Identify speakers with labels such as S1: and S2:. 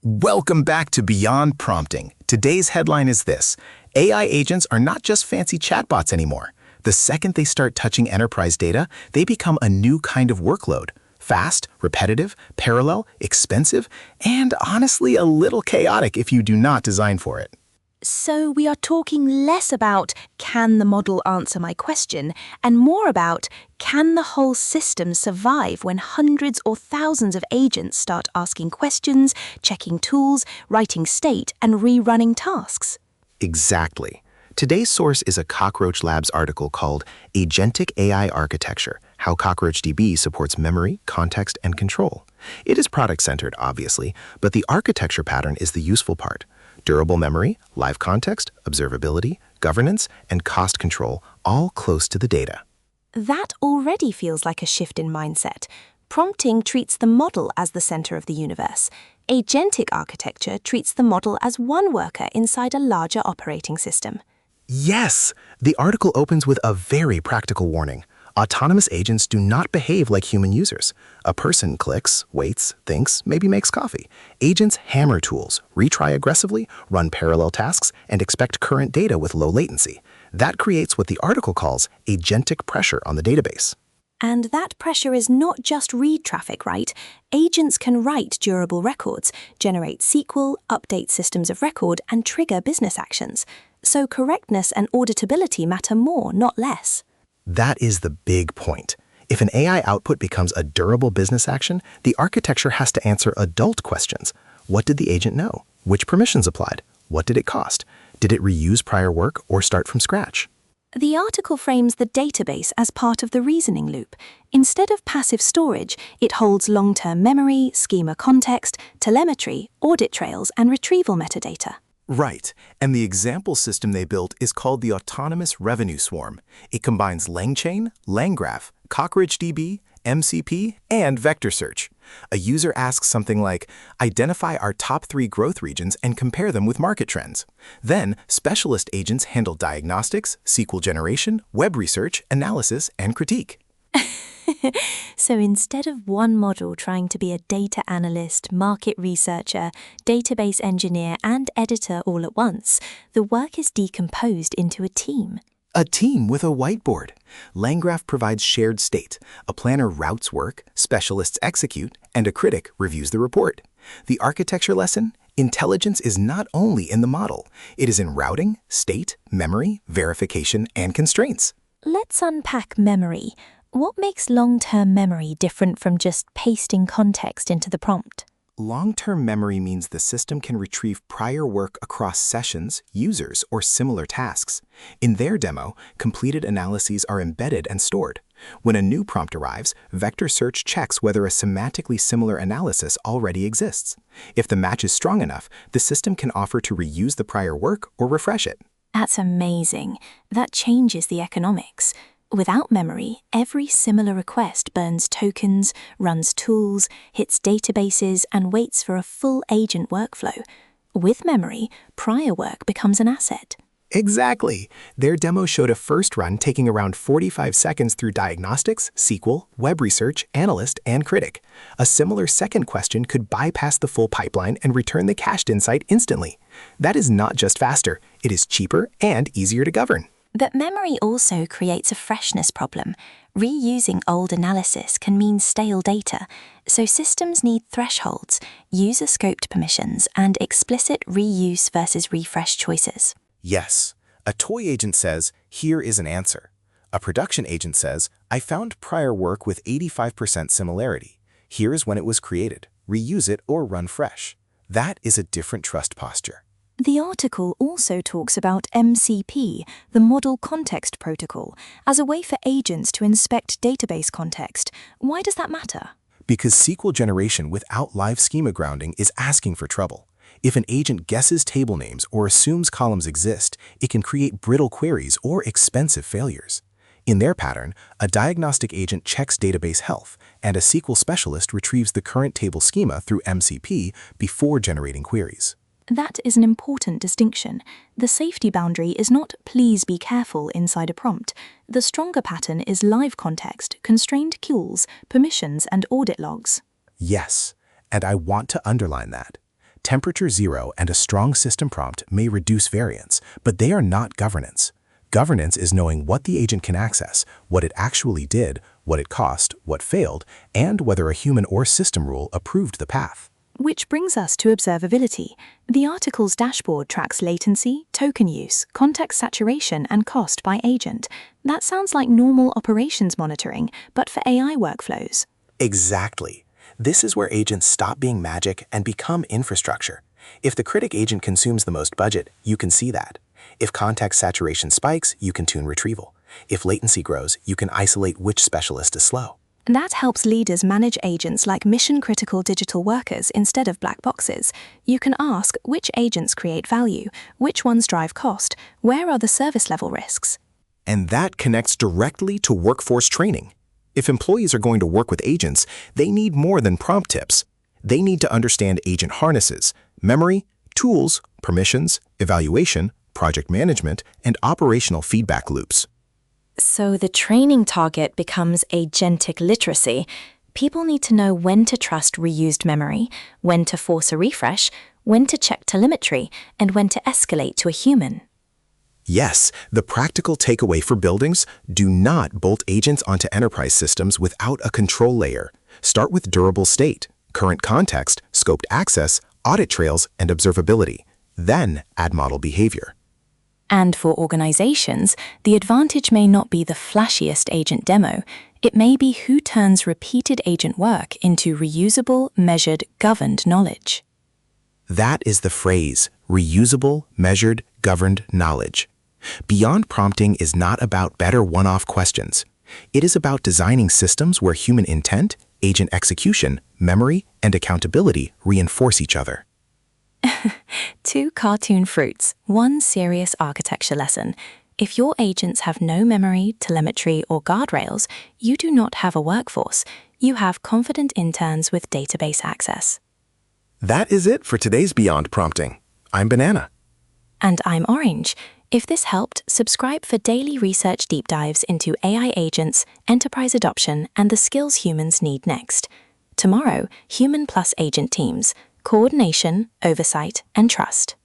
S1: Welcome back to Beyond Prompting. Today's headline is this: AI agents are not just fancy chatbots anymore. The second they start touching enterprise data, they become a new kind of workload. Fast, repetitive, parallel, expensive, and honestly a little chaotic if you do not design for it.
S2: So we are talking less about can the model answer my question and more about can the whole system survive when hundreds or thousands of agents start asking questions, checking tools, writing state, and rerunning tasks.
S1: Exactly. Today's source is a Cockroach Labs article called Agentic AI Architecture: How CockroachDB Supports Memory, Context, and Control. It is product-centered, obviously, but the architecture pattern is the useful part. Durable memory, live context, observability, governance, and cost control, all close to the data.
S2: That already feels like a shift in mindset. Prompting treats the model as the center of the universe. Agentic architecture treats the model as one worker inside a larger operating system.
S1: Yes! The article opens with a very practical warning. Autonomous agents do not behave like human users. A person clicks, waits, thinks, maybe makes coffee. Agents hammer tools, retry aggressively, run parallel tasks, and expect current data with low latency. That creates what the article calls agentic pressure on the database.
S2: And that pressure is not just read traffic, right? Agents can write durable records, generate SQL, update systems of record, and trigger business actions. So correctness and auditability matter more, not less.
S1: That is the big point. If an AI output becomes a durable business action, the architecture has to answer adult questions. What did the agent know? Which permissions applied? What did it cost? Did it reuse prior work or start from scratch?
S2: The article frames the database as part of the reasoning loop. Instead of passive storage, it holds long-term memory, schema context, telemetry, audit trails, and retrieval metadata.
S1: Right, and the example system they built is called the Autonomous Revenue Swarm. It combines LangChain, LangGraph, CockroachDB, MCP, and vector search. A user asks something like, identify our top 3 growth regions and compare them with market trends. Then, specialist agents handle diagnostics, SQL generation, web research, analysis, and critique.
S2: So instead of one model trying to be a data analyst, market researcher, database engineer, and editor all at once, the work is decomposed into a team.
S1: A team with a whiteboard. LangGraph provides shared state. A planner routes work, specialists execute, and a critic reviews the report. The architecture lesson? Intelligence is not only in the model. It is in routing, state, memory, verification, and constraints.
S2: Let's unpack memory. What makes long-term memory different from just pasting context into the prompt?
S1: Long-term memory means the system can retrieve prior work across sessions, users, or similar tasks. In their demo, completed analyses are embedded and stored. When a new prompt arrives, vector search checks whether a semantically similar analysis already exists. If the match is strong enough, the system can offer to reuse the prior work or refresh it.
S2: That's amazing. That changes the economics. Without memory, every similar request burns tokens, runs tools, hits databases, and waits for a full agent workflow. With memory, prior work becomes an asset.
S1: Exactly. Their demo showed a first run taking around 45 seconds through diagnostics, SQL, web research, analyst, and critic. A similar second question could bypass the full pipeline and return the cached insight instantly. That is not just faster, it is cheaper and easier to govern.
S2: But memory also creates a freshness problem. Reusing old analysis can mean stale data, so systems need thresholds, user-scoped permissions, and explicit reuse versus refresh choices.
S1: Yes. A toy agent says, here is an answer. A production agent says, I found prior work with 85% similarity. Here is when it was created. Reuse it or run fresh. That is a different trust posture.
S2: The article also talks about MCP, the Model Context Protocol, as a way for agents to inspect database context. Why does that matter?
S1: Because SQL generation without live schema grounding is asking for trouble. If an agent guesses table names or assumes columns exist, it can create brittle queries or expensive failures. In their pattern, a diagnostic agent checks database health, and a SQL specialist retrieves the current table schema through MCP before generating queries.
S2: That is an important distinction. The safety boundary is not please be careful inside a prompt. The stronger pattern is live context, constrained queues, permissions, and audit logs.
S1: Yes, and I want to underline that. Temperature zero and a strong system prompt may reduce variance, but they are not governance. Governance is knowing what the agent can access, what it actually did, what it cost, what failed, and whether a human or system rule approved the path.
S2: Which brings us to observability. The article's dashboard tracks latency, token use, context saturation, and cost by agent. That sounds like normal operations monitoring, but for AI workflows.
S1: Exactly. This is where agents stop being magic and become infrastructure. If the critic agent consumes the most budget, you can see that. If context saturation spikes, you can tune retrieval. If latency grows, you can isolate which specialist is slow.
S2: That helps leaders manage agents like mission-critical digital workers instead of black boxes. You can ask which agents create value, which ones drive cost, where are the service-level risks.
S1: And that connects directly to workforce training. If employees are going to work with agents, they need more than prompt tips. They need to understand agent harnesses, memory, tools, permissions, evaluation, project management, and operational feedback loops.
S2: So the training target becomes agentic literacy. People need to know when to trust reused memory, when to force a refresh, when to check telemetry, and when to escalate to a human.
S1: Yes, the practical takeaway for buildings: do not bolt agents onto enterprise systems without a control layer. Start with durable state, current context, scoped access, audit trails, and observability. Then add model behavior.
S2: And for organizations, the advantage may not be the flashiest agent demo. It may be who turns repeated agent work into reusable, measured, governed knowledge.
S1: That is the phrase: reusable, measured, governed knowledge. Beyond prompting is not about better one-off questions. It is about designing systems where human intent, agent execution, memory, and accountability reinforce each other.
S2: Two cartoon fruits, one serious architecture lesson. If your agents have no memory, telemetry, or guardrails, you do not have a workforce. You have confident interns with database access.
S1: That is it for today's Beyond Prompting. I'm Banana.
S2: And I'm Orange. If this helped, subscribe for daily research deep dives into AI agents, enterprise adoption, and the skills humans need next. Tomorrow, human plus agent teams, coordination, oversight, and trust.